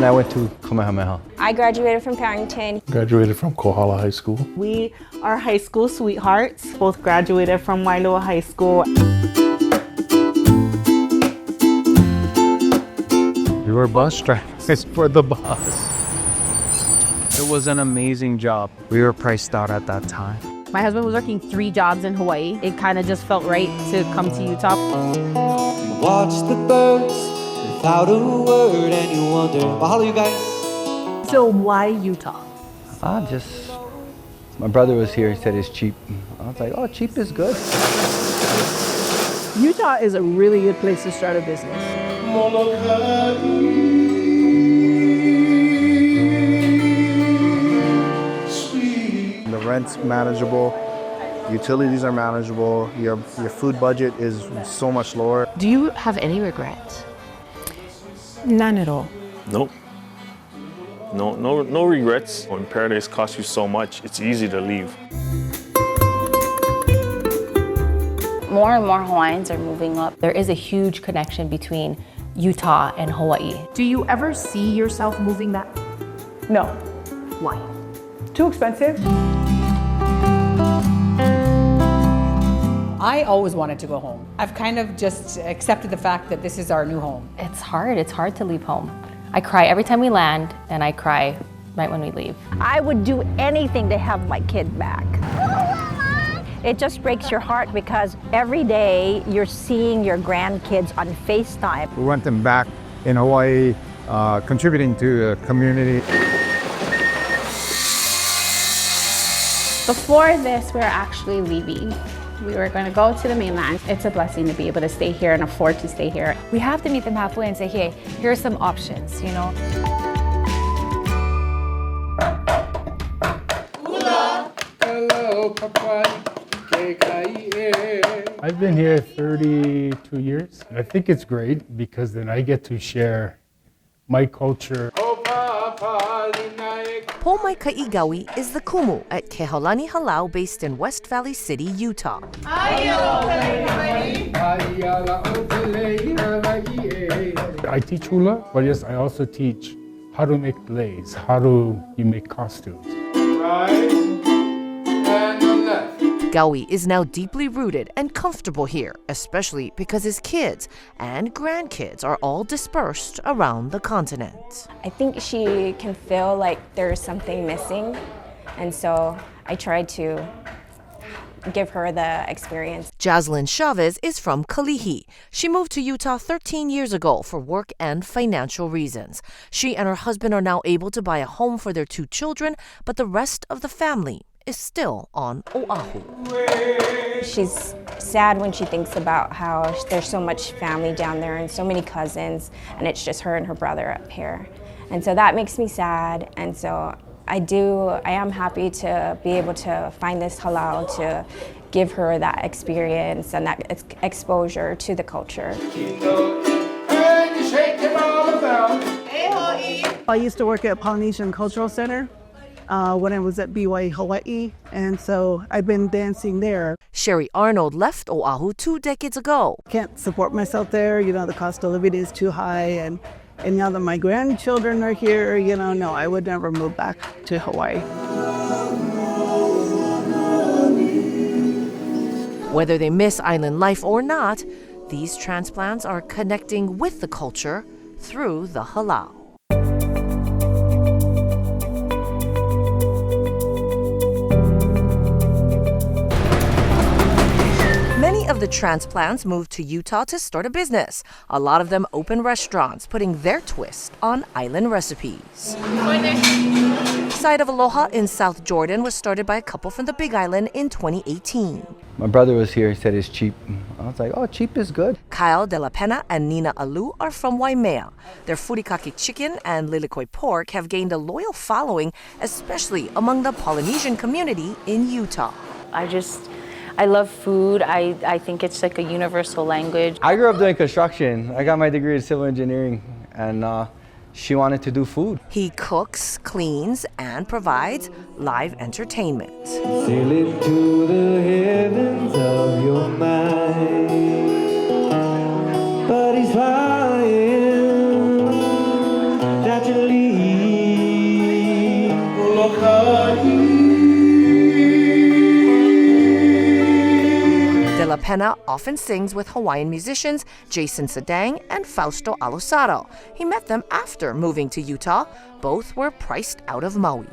And I went to Kamehameha. I graduated from Parrington. Graduated from Kohala High School. We are high school sweethearts. Both graduated from Wailuku High School. We were bus drivers for the bus. It was an amazing job. We were priced out at that time. My husband was working 3 jobs in Hawaii. It kind of just felt right to come to Utah. Watch the birds without a word and you wonder, mahalo you guys. So why Utah? My brother was here, he said it's cheap. I was like, oh, cheap is good. Utah is a really good place to start a business. The rent's manageable, utilities are manageable, your food budget is so much lower. Do you have any regrets? None at all. Nope. No regrets. When paradise costs you so much, it's easy to leave. More and more Hawaiians are moving up. There is a huge connection between Utah and Hawaii. Do you ever see yourself moving back? No. Why? Too expensive. I always wanted to go home. I've kind of just accepted the fact that this is our new home. It's hard to leave home. I cry every time we land, and I cry right when we leave. I would do anything to have my kid back. It just breaks your heart because every day you're seeing your grandkids on FaceTime. We want them back in Hawaii, contributing to the community. Before this, we were actually leaving. We were going to go to the mainland. It's a blessing to be able to stay here and afford to stay here. We have to meet them halfway and say, hey, here are some options, you know? Hello, Papa. I've been here 32 years. I think it's great because then I get to share my culture. Pomaikai is the kumu at Kehaulani Halau based in West Valley City, Utah. I teach hula, but yes, I also teach how to make leis, how do you make costumes. Gaui is now deeply rooted and comfortable here, especially because his kids and grandkids are all dispersed around the continent. I think she can feel like there's something missing, and so I try to give her the experience. Jaslyn Chavez is from Kalihi. She moved to Utah 13 years ago for work and financial reasons. She and her husband are now able to buy a home for their 2 children, but the rest of the family is still on Oahu. She's sad when she thinks about how there's so much family down there and so many cousins, and it's just her and her brother up here. And so that makes me sad, and so I am happy to be able to find this halau to give her that experience and that exposure to the culture. I used to work at Polynesian Cultural Center when I was at BY Hawaii, and so I've been dancing there. Sherry Arnold left Oahu 2 decades ago. Can't support myself there, the cost of living is too high, and now that my grandchildren are here, no, I would never move back to Hawaii. Whether they miss island life or not, these transplants are connecting with the culture through the halau. Many of the transplants moved to Utah to start a business. A lot of them open restaurants, putting their twist on island recipes. Side of Aloha in South Jordan was started by a couple from the Big Island in 2018. My brother was here, he said it's cheap. I was like, oh, cheap is good. Kyle De La Pena and Nina Alu are from Waimea. Their furikake chicken and lilikoi pork have gained a loyal following, especially among the Polynesian community in Utah. I love food. I think it's like a universal language. I grew up doing construction. I got my degree in civil engineering, and she wanted to do food. He cooks, cleans, and provides live entertainment. Sailing to the heavens of your mind. But he's flying naturally. Mapuana often sings with Hawaiian musicians Jason Sadang and Fausto Alosaro. He met them after moving to Utah. Both were priced out of Maui.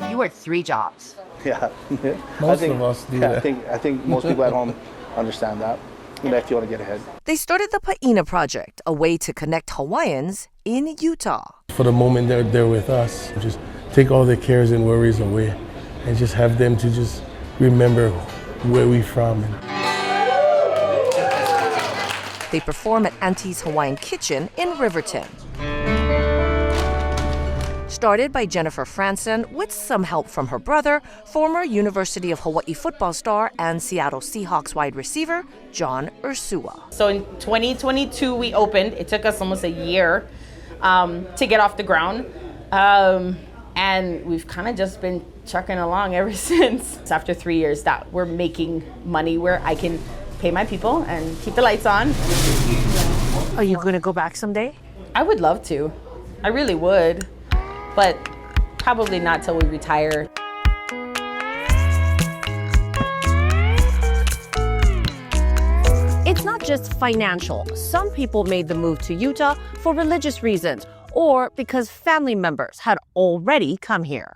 You worked 3 jobs. Yeah. Most of us do that. I think most people at home understand that. If you want to get ahead. They started the Pa'ina Project, a way to connect Hawaiians in Utah. For the moment they're with us, just take all their cares and worries away and just have them to just remember where we're from. They perform at Auntie's Hawaiian Kitchen in Riverton. Started by Jennifer Franson with some help from her brother, former University of Hawaii football star and Seattle Seahawks wide receiver, John Ursua. So in 2022 we opened. It took us almost a year to get off the ground. And we've kind of just been trucking along ever since. It's after 3 years that we're making money where I can pay my people and keep the lights on. Are you going to go back someday? I would love to. I really would. But probably not till we retire. It's not just financial. Some people made the move to Utah for religious reasons or because family members had already come here.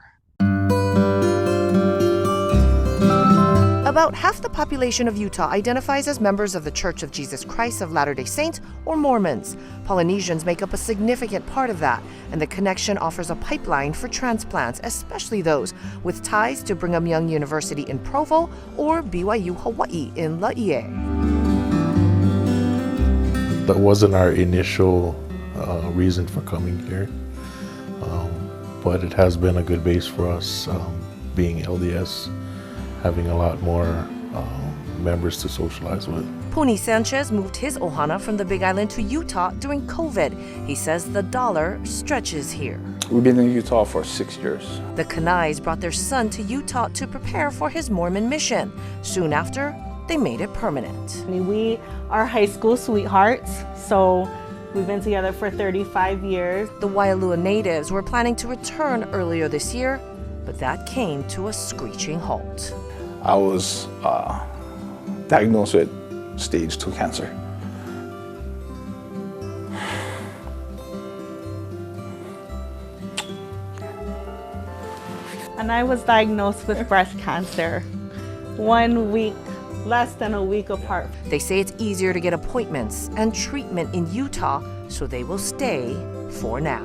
About half the population of Utah identifies as members of the Church of Jesus Christ of Latter-day Saints or Mormons. Polynesians make up a significant part of that, and the connection offers a pipeline for transplants, especially those with ties to Brigham Young University in Provo or BYU Hawaii in Laie. That wasn't our initial reason for coming here, but it has been a good base for us, being LDS, having a lot more members to socialize with. Puni Sanchez moved his ohana from the Big Island to Utah during COVID. He says the dollar stretches here. We've been in Utah for 6 years. The Kanais brought their son to Utah to prepare for his Mormon mission. Soon after, they made it permanent. We are high school sweethearts, so we've been together for 35 years. The Wailuku natives were planning to return earlier this year, but that came to a screeching halt. I was diagnosed with stage 2 cancer. And I was diagnosed with breast cancer 1 week, less than a week apart. They say it's easier to get appointments and treatment in Utah, so they will stay for now.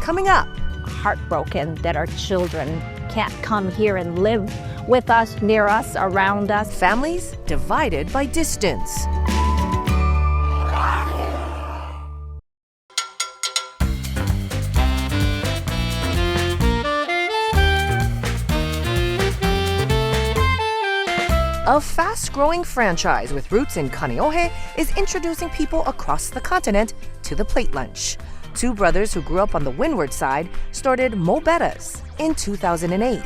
Coming up, heartbroken that our children can't come here and live with us, near us, around us. Families divided by distance. A fast-growing franchise with roots in Kaneohe is introducing people across the continent to the plate lunch. 2 brothers who grew up on the windward side started Mo Bettas in 2008.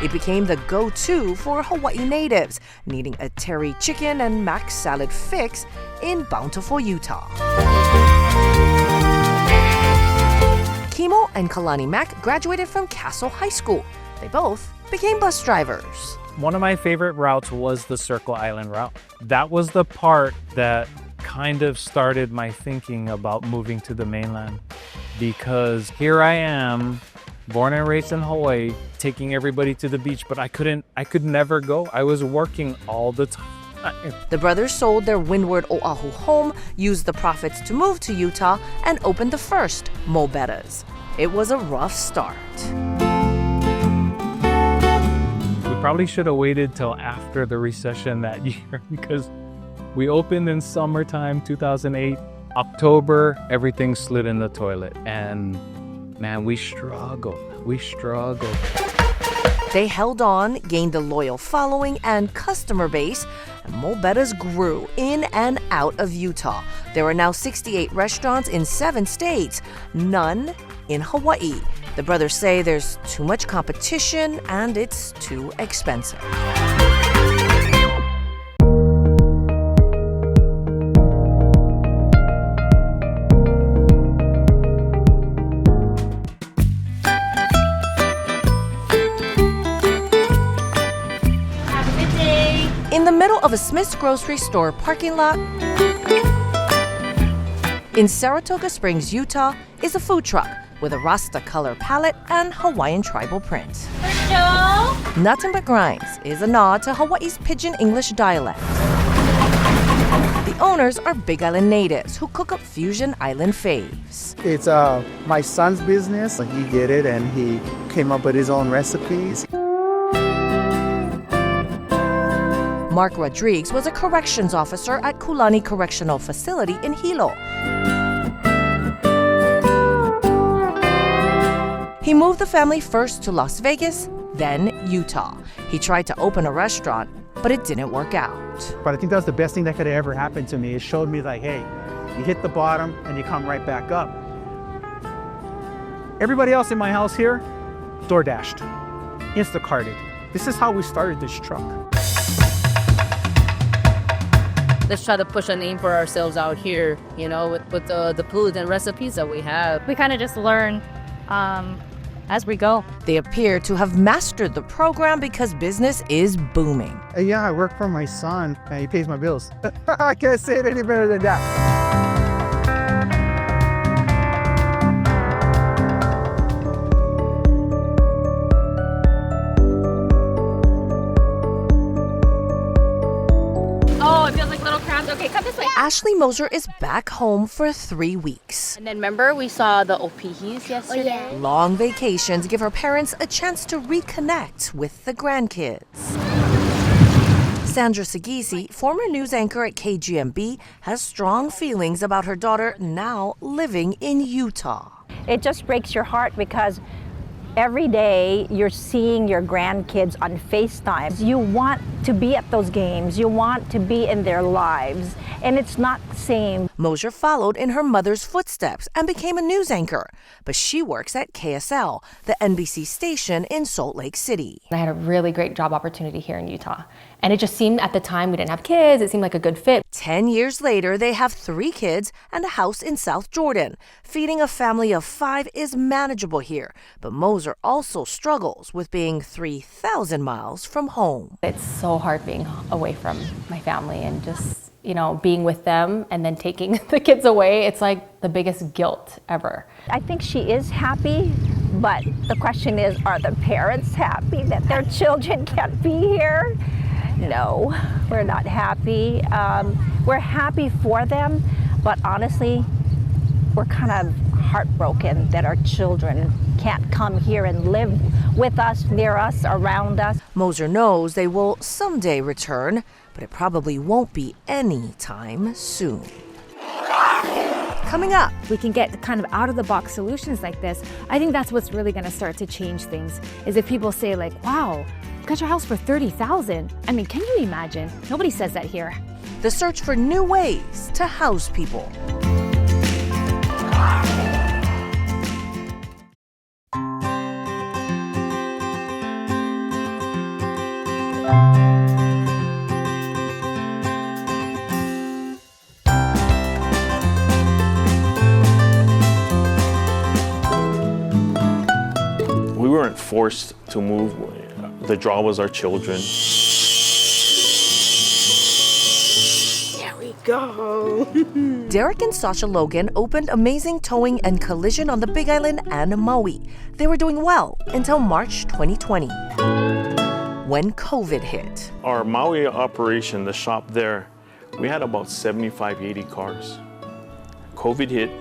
It became the go-to for Hawaii natives needing a terry chicken and mac salad fix in Bountiful, Utah. Kimo and Kalani Mack graduated from Castle High School. They both became bus drivers. One of my favorite routes was the Circle Island route. That was the part that kind of started my thinking about moving to the mainland, because here I am, born and raised in Hawaii, taking everybody to the beach, but I could never go. I was working all the time. The brothers sold their windward Oahu home, used the profits to move to Utah, and opened the first Mo Bettas. It was a rough start. We probably should have waited till after the recession that year, because we opened in summertime 2008. October, everything slid in the toilet. And man, we struggled. They held on, gained a loyal following and customer base, and Mo Bettas grew in and out of Utah. There are now 68 restaurants in 7 states, none in Hawaii. The brothers say there's too much competition and it's too expensive. middle of a Smith's grocery store parking lot in Saratoga Springs, Utah, is a food truck with a Rasta color palette and Hawaiian tribal print. Nothing But Grinds is a nod to Hawaii's Pidgin English dialect. The owners are Big Island natives who cook up fusion island faves. It's my son's business. He did it and he came up with his own recipes. Mark Rodriguez was a corrections officer at Kulani Correctional Facility in Hilo. He moved the family first to Las Vegas, then Utah. He tried to open a restaurant, but it didn't work out. But I think that was the best thing that could have ever happened to me. It showed me like, hey, you hit the bottom and you come right back up. Everybody else in my house here, DoorDashed, Instacarted. This is how we started this truck. Let's try to push a name for ourselves out here, you know, with the foods and recipes that we have. We kind of just learn as we go. They appear to have mastered the program because business is booming. Yeah, I work for my son and he pays my bills. I can't say it any better than that. Oh, it feels like little crowns. Okay, come this way. Ashley Moser is back home for 3 weeks. And then remember we saw the opihis yesterday? Long vacations give her parents a chance to reconnect with the grandkids. Sandra Sagisi, former news anchor at KGMB, has strong feelings about her daughter now living in Utah. It just breaks your heart because every day you're seeing your grandkids on FaceTime. You want to be at those games. You want to be in their lives. And it's not the same. Moser followed in her mother's footsteps and became a news anchor. But she works at KSL, the NBC station in Salt Lake City. I had a really great job opportunity here in Utah. And it just seemed at the time we didn't have kids. It seemed like a good fit. 10 years later, they have 3 kids and a house in South Jordan. Feeding a family of 5 is manageable here. But Moser also struggles with being 3,000 miles from home. It's so hard being away from my family and just, you know, being with them and then taking the kids away. It's like the biggest guilt ever. I think she is happy, but the question is, are the parents happy that their children can't be here? No, we're not happy. We're happy for them, but honestly, we're kind of heartbroken that our children can't come here and live with us, near us, around us. Moser knows they will someday return, but it probably won't be any time soon. Coming up, we can get kind of out-of-the-box solutions like this. I think that's what's really going to start to change things, is if people say like, wow, you got your house for $30,000. I mean, can you imagine? Nobody says that here. The search for new ways to house people. We weren't forced to move. The draw was our children. There we go. Derek and Sasha Logan opened Amazing Towing and Collision on the Big Island and Maui. They were doing well until March 2020, when COVID hit. Our Maui operation, the shop there, we had about 75, 80 cars. COVID hit.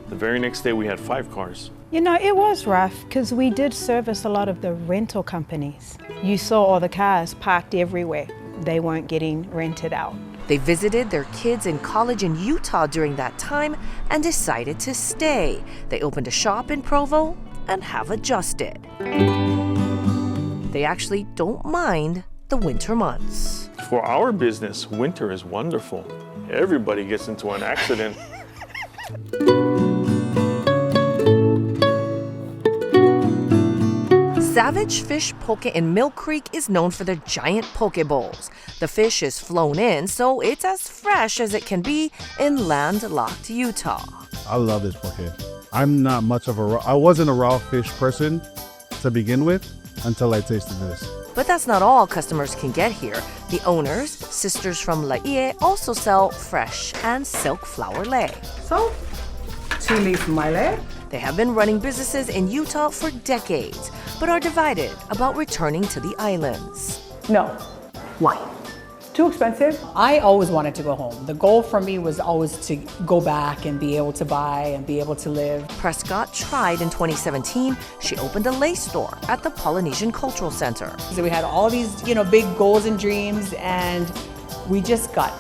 The very next day we had 5 cars. You know, it was rough because we did service a lot of the rental companies. You saw all the cars parked everywhere. They weren't getting rented out. They visited their kids in college in Utah during that time and decided to stay. They opened a shop in Provo and have adjusted. They actually don't mind the winter months. For our business, winter is wonderful. Everybody gets into an accident. Savage Fish Poke in Mill Creek is known for their giant poke bowls. The fish is flown in, so it's as fresh as it can be in landlocked Utah. I love this poke. I'm not much of I wasn't a raw fish person to begin with until I tasted this. But that's not all customers can get here. The owners, sisters from Laie, also sell fresh and silk flower lei. So, 2 leaf maile. They have been running businesses in Utah for decades, but are divided about returning to the islands. No. Why? Too expensive. I always wanted to go home. The goal for me was always to go back and be able to buy and be able to live. Prescott tried in 2017. She opened a lace store at the Polynesian Cultural Center. So we had all these, big goals and dreams, and we just got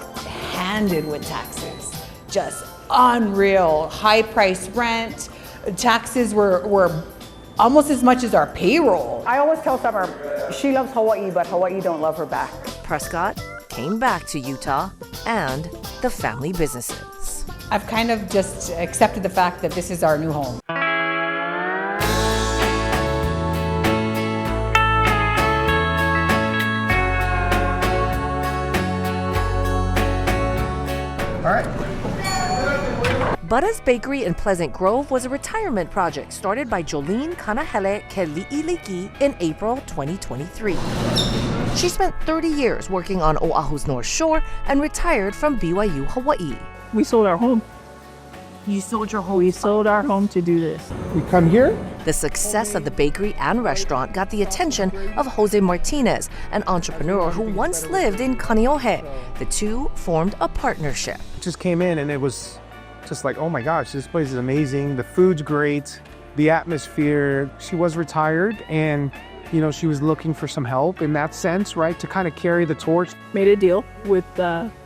handed with taxes. Just unreal. High price rent. Taxes were almost as much as our payroll. I always tell Summer, she loves Hawaii, but Hawaii don't love her back. Prescott came back to Utah and the family businesses. I've kind of just accepted the fact that this is our new home. All right. Butta's Bakery in Pleasant Grove was a retirement project started by Jolene Kanahele Keli'iliki in April 2023. She spent 30 years working on Oahu's North Shore and retired from BYU, Hawaii. We sold our home. You sold your home? We sold our home to do this. We come here. The success of the bakery and restaurant got the attention of Jose Martinez, an entrepreneur who once lived in Kaneohe. The two formed a partnership. Just came in and it was just like, oh my gosh, this place is amazing. The food's great, the atmosphere. She was retired and she was looking for some help in that sense, right? To kind of carry the torch. Made a deal with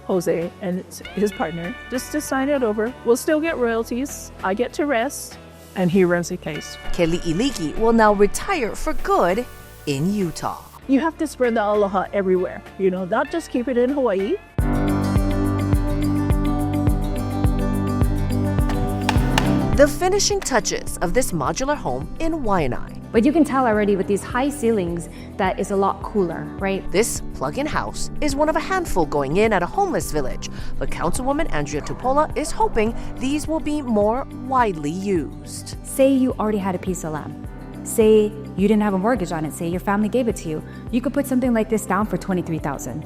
Jose and his partner just to sign it over. We'll still get royalties. I get to rest and he runs the case. Keli'iliki will now retire for good in Utah. You have to spread the aloha everywhere, not just keep it in Hawaii. The finishing touches of this modular home in Waianae. But you can tell already with these high ceilings that it's a lot cooler, right? This plug-in house is one of a handful going in at a homeless village, but Councilwoman Andrea Tupola is hoping these will be more widely used. Say you already had a piece of land. Say you didn't have a mortgage on it. Say your family gave it to you. You could put something like this down for $23,000.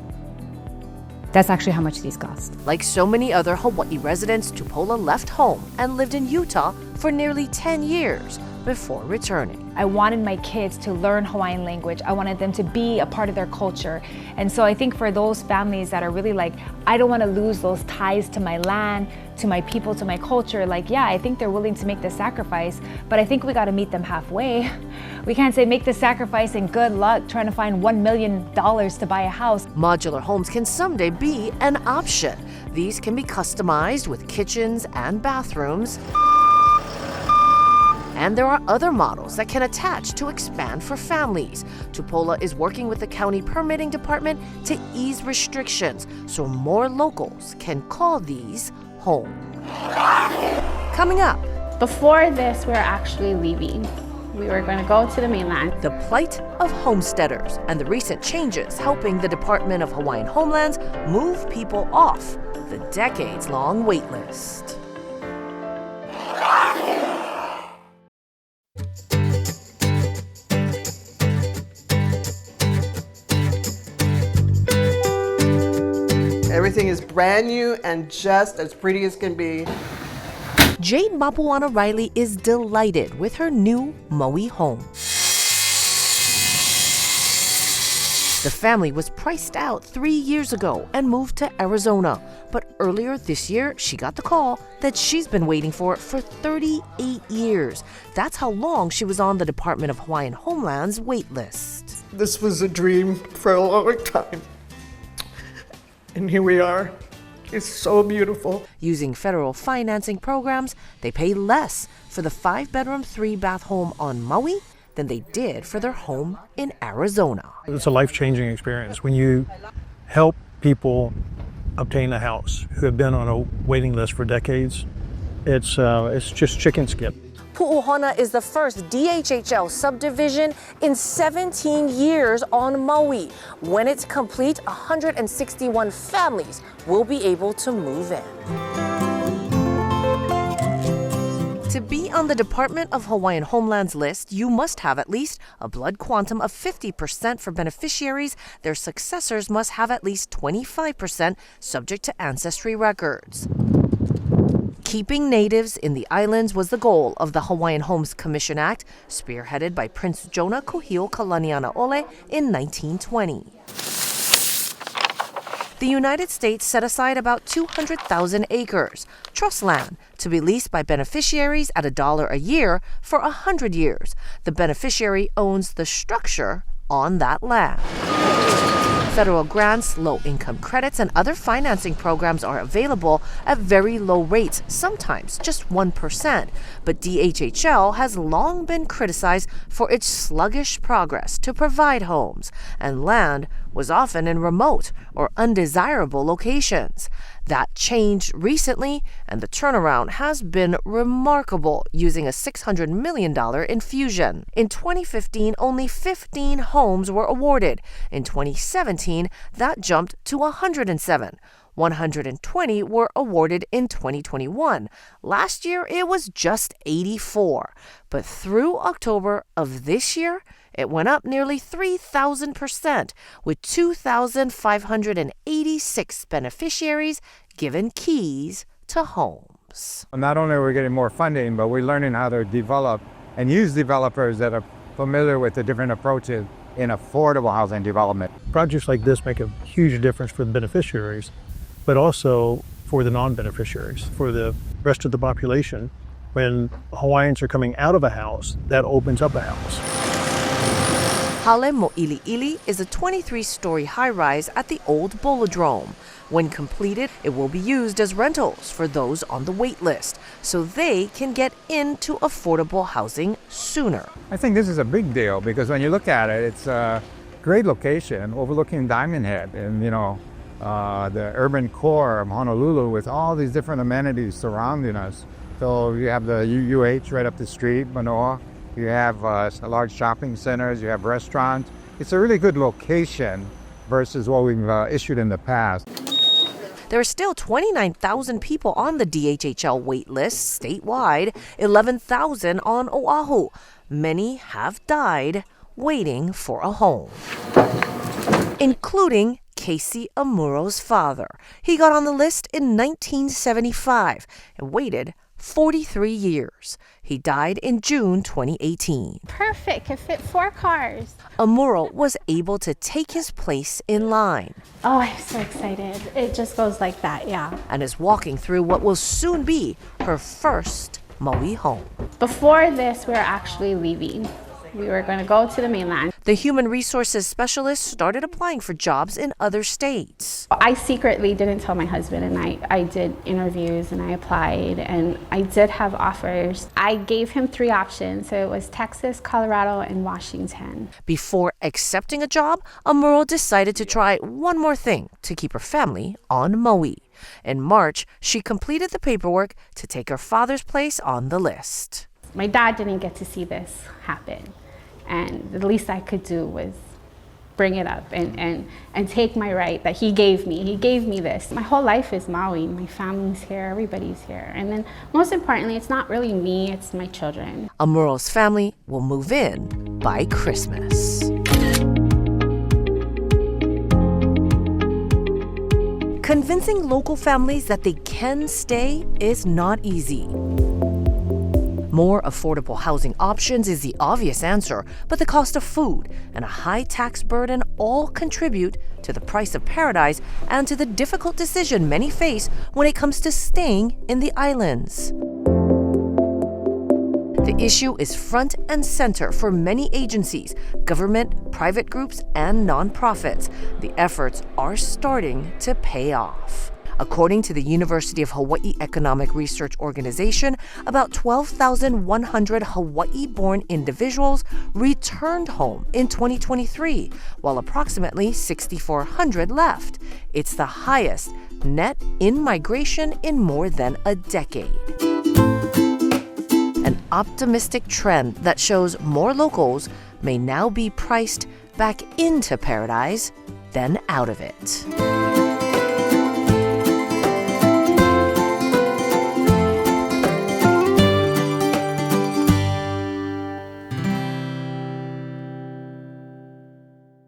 That's actually how much these cost. Like so many other Hawaii residents, Tupola left home and lived in Utah for nearly 10 years before returning. I wanted my kids to learn Hawaiian language. I wanted them to be a part of their culture. And so I think for those families that are really like, I don't want to lose those ties to my land, to my people, to my culture, I think they're willing to make the sacrifice, but I think we got to meet them halfway. We can't say make the sacrifice and good luck trying to find $1 million to buy a house. Modular homes can someday be an option. These can be customized with kitchens and bathrooms. And there are other models that can attach to expand for families. Tupola is working with the county permitting department to ease restrictions so more locals can call these home. Coming up. Before this, we were actually leaving. We were going to go to the mainland. The plight of homesteaders and the recent changes helping the Department of Hawaiian Homelands move people off the decades-long wait list. Everything is brand new and just as pretty as can be. Jade Mapuana Riley is delighted with her new Maui home. The family was priced out 3 years ago and moved to Arizona. But earlier this year, she got the call that she's been waiting for 38 years. That's how long she was on the Department of Hawaiian Homeland's wait list. This was a dream for a long time. And here we are. It's so beautiful. Using federal financing programs, they pay less for the 5-bedroom, 3-bath home on Maui than they did for their home in Arizona. It's a life-changing experience when you help people obtain a house who have been on a waiting list for decades. It's just chicken skip. Pu'uhana is the first DHHL subdivision in 17 years on Maui. When it's complete, 161 families will be able to move in. To be on the Department of Hawaiian Homeland's list, you must have at least a blood quantum of 50% for beneficiaries. Their successors must have at least 25%, subject to ancestry records. Keeping natives in the islands was the goal of the Hawaiian Homes Commission Act, spearheaded by Prince Jonah Kuhio Kalanianaole in 1920. The United States set aside about 200,000 acres, trust land, to be leased by beneficiaries at $1 a year for 100 years. The beneficiary owns the structure on that land. Federal grants, low-income credits, and other financing programs are available at very low rates, sometimes just 1%. But DHHL has long been criticized for its sluggish progress to provide homes, and land was often in remote or undesirable locations. That changed recently, and the turnaround has been remarkable, using a $600 million infusion. In 2015, only 15 homes were awarded. In 2017, that jumped to 107. 120 were awarded in 2021. Last year, it was just 84. But through October of this year, it went up nearly 3,000%, with 2,586 beneficiaries given keys to homes. Not only are we getting more funding, but we're learning how to develop and use developers that are familiar with the different approaches in affordable housing development. Projects like this make a huge difference for the beneficiaries, but also for the non-beneficiaries, for the rest of the population. When Hawaiians are coming out of a house, that opens up a house. Hale Mo'ili'ili is a 23-story high-rise at the old Bolodrome. When completed, it will be used as rentals for those on the wait list, so they can get into affordable housing sooner. I think this is a big deal because when you look at it, it's a great location overlooking Diamond Head and, the urban core of Honolulu with all these different amenities surrounding us. So you have the UUH right up the street, Manoa. You have large shopping centers, you have restaurants. It's a really good location versus what we've issued in the past. There are still 29,000 people on the DHHL wait list statewide, 11,000 on Oahu. Many have died waiting for a home, including Casey Amuro's father. He got on the list in 1975 and waited 43 years. He died in June 2018. Perfect, could fit 4 cars. Amuro was able to take his place in line. Oh, I'm so excited. It just goes like that, yeah. And is walking through what will soon be her first Maui home. Before this, we were actually leaving. We were going to go to the mainland. The human resources specialist started applying for jobs in other states. I secretly didn't tell my husband, and I did interviews and I applied and I did have offers. I gave him 3 options. So it was Texas, Colorado, and Washington. Before accepting a job, Amuro decided to try one more thing to keep her family on Maui. In March, she completed the paperwork to take her father's place on the list. My dad didn't get to see this happen. And the least I could do was bring it up and take my right that he gave me. He gave me this. My whole life is Maui. My family's here, everybody's here. And then most importantly, it's not really me, it's my children. Amuro's family will move in by Christmas. Convincing local families that they can stay is not easy. More affordable housing options is the obvious answer, but the cost of food and a high tax burden all contribute to the price of paradise and to the difficult decision many face when it comes to staying in the islands. The issue is front and center for many agencies, government, private groups, and nonprofits. The efforts are starting to pay off. According to the University of Hawaii Economic Research Organization, about 12,100 Hawaii-born individuals returned home in 2023, while approximately 6,400 left. It's the highest net in-migration in more than a decade. An optimistic trend that shows more locals may now be priced back into paradise than out of it.